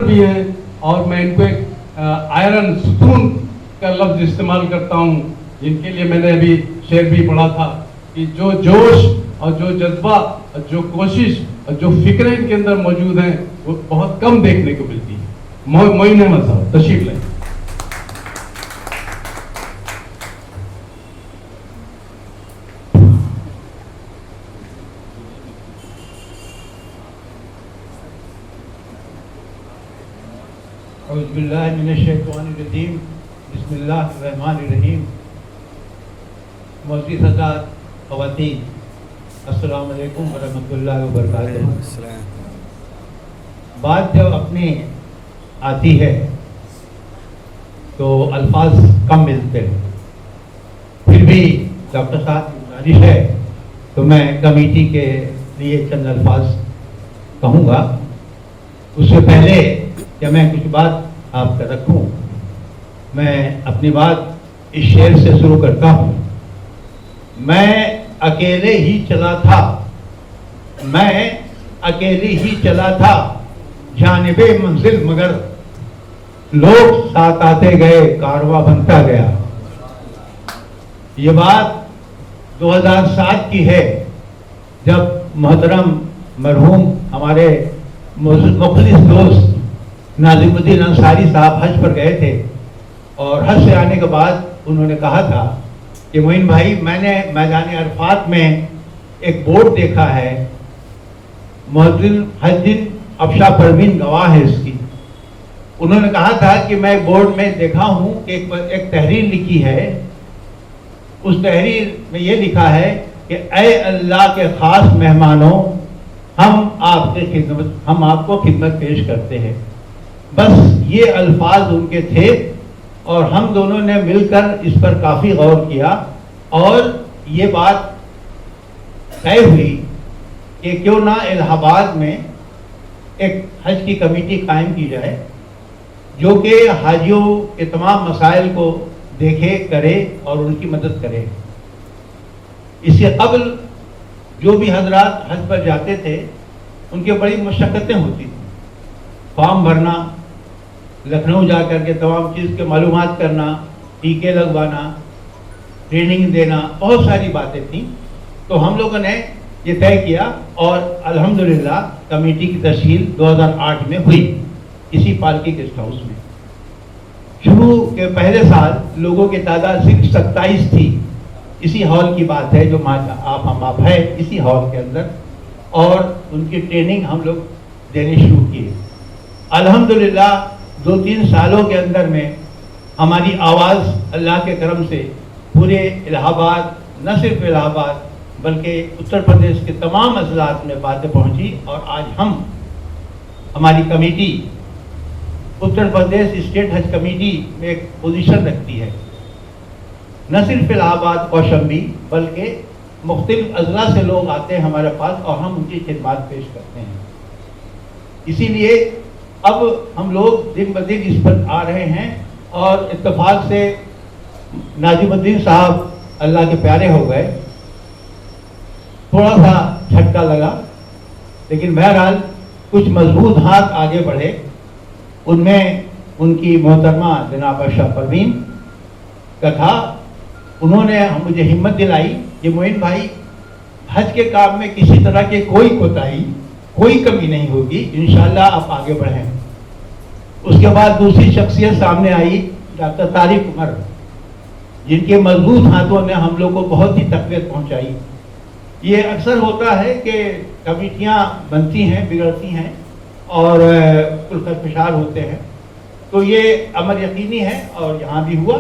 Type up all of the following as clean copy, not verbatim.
بھی ہیں اور میں ان کو ایک آئرن ستون کا لفظ استعمال کرتا ہوں، جن کے لیے میں نے ابھی شعر بھی پڑھا تھا کہ جو جوش اور جو جذبہ اور جو کوشش اور جو فکریں ان کے اندر موجود ہیں وہ بہت کم دیکھنے کو ملتی ہے۔ معین احمد صاحب تشریف لائیں۔ اعوذ باللہ من الشیطان الرجیم، بسم اللہ الرحمن الرحیم۔ معزز حضرات، خواتین، السلام علیکم ورحمۃ اللہ وبرکاتہ۔ بات جب اپنی آتی ہے تو الفاظ کم ملتے ہیں، پھر بھی ڈاکٹر صاحب کی گزارش ہے تو میں کمیٹی کے لیے چند الفاظ کہوں گا۔ اس سے پہلے کہ میں کچھ بات آپ کا رکھوں، میں اپنی بات اس شعر سے شروع کرتا ہوں۔ میں اکیلے ہی چلا تھا، میں اکیلے ہی چلا تھا جانب منزل، مگر لوگ ساتھ آتے گئے، کارواں بنتا گیا۔ یہ بات 2007 کی ہے، جب محترم مرحوم ہمارے مخلص دوست ناظم الدین انصاری صاحب حج پر گئے تھے، اور حج سے آنے کے بعد انہوں نے کہا تھا کہ معین بھائی، میں نے میدان عرفات میں ایک بورڈ دیکھا ہے، محدث حج دن افشا پروین گواہ ہے اس کی۔ انہوں نے کہا تھا کہ میں بورڈ میں دیکھا ہوں کہ ایک تحریر لکھی ہے، اس تحریر میں یہ لکھا ہے کہ اے اللہ کے خاص مہمانوں، ہم آپ کو خدمت پیش کرتے ہیں۔ بس یہ الفاظ ان کے تھے، اور ہم دونوں نے مل کر اس پر کافی غور کیا، اور یہ بات طے ہوئی کہ کیوں نہ الہ آباد میں ایک حج کی کمیٹی قائم کی جائے، جو کہ حاجیوں کے تمام مسائل کو دیکھے، کرے اور ان کی مدد کرے۔ اس سے قبل جو بھی حضرات حج پر جاتے تھے ان کے بڑی مشقتیں ہوتی تھیں، فارم بھرنا، لکھنؤ جا کر کے تمام چیز کے معلومات کرنا، ٹیکے لگوانا، ٹریننگ دینا، بہت ساری باتیں تھیں۔ تو ہم لوگوں نے یہ طے کیا، اور الحمدللہ کمیٹی کی تشکیل 2008 میں ہوئی، اسی پالکی گیسٹ ہاؤس میں۔ شروع کے پہلے سال لوگوں کی تعداد صرف 27 تھی، اسی ہال کی بات ہے جو آپ ہے، اسی ہال کے اندر، اور ان کی ٹریننگ ہم لوگ دینے شروع کیے۔ الحمدللہ 2-3 سالوں کے اندر میں ہماری آواز اللہ کے کرم سے پورے الہ آباد، نہ صرف الہ آباد بلکہ اتر پردیش کے تمام اضلاع میں باتیں پہنچی، اور آج ہماری کمیٹی اتر پردیش اسٹیٹ حج کمیٹی میں ایک پوزیشن رکھتی ہے، نہ صرف الہ آباد کوشمبی بلکہ مختلف اضلاع سے لوگ آتے ہیں ہمارے پاس، اور ہم ان کی خدمات پیش کرتے ہیں۔ اسی لیے اب ہم لوگ دن بدن اس پر آ رہے ہیں، اور اتفاق سے ناظم الدین صاحب اللہ کے پیارے ہو گئے، تھوڑا سا جھٹکا لگا، لیکن بہرحال کچھ مضبوط ہاتھ آگے بڑھے، ان میں ان کی محترمہ جناب افشا پروین کا تھا۔ انہوں نے مجھے ہمت دلائی کہ معین بھائی، حج کے کام میں کسی طرح کے کوئی کوتاہی، کوئی کمی نہیں ہوگی، انشاءاللہ آپ آگے بڑھیں۔ اس کے بعد دوسری شخصیت سامنے آئی، ڈاکٹر طارق عمر، جن کے مضبوط ہاتھوں نے ہم لوگ کو بہت ہی تقویت پہنچائی۔ یہ اکثر ہوتا ہے کہ کمیٹیاں بنتی ہیں، بگڑتی ہیں، اور کشار ہوتے ہیں، تو یہ امر یقینی ہے، اور یہاں بھی ہوا۔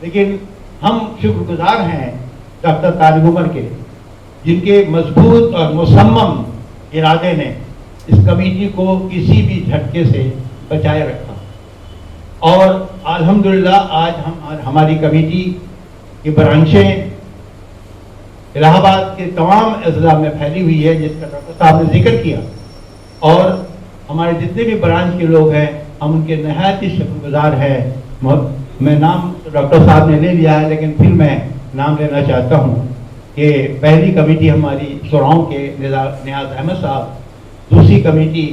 لیکن ہم شکر گزار ہیں ڈاکٹر طارق عمر کے، جن کے مضبوط اور مصمم ارادے نے اس کمیٹی کو کسی بھی جھٹکے سے بچائے رکھا، اور الحمدللہ آج ہماری کمیٹی کی برانچیں الہ آباد کے تمام اضلاع میں پھیلی ہوئی ہے، جس کا ڈاکٹر صاحب نے ذکر کیا، اور ہمارے جتنے بھی برانچ کے لوگ ہیں ہم ان کے نہایت ہی شکر گزار ہیں۔ میں نام ڈاکٹر صاحب نے لے لیا ہے، لیکن پھر میں نام لینا چاہتا ہوں کہ پہلی کمیٹی ہماری سراؤں کے نیاز احمد صاحب، دوسری کمیٹی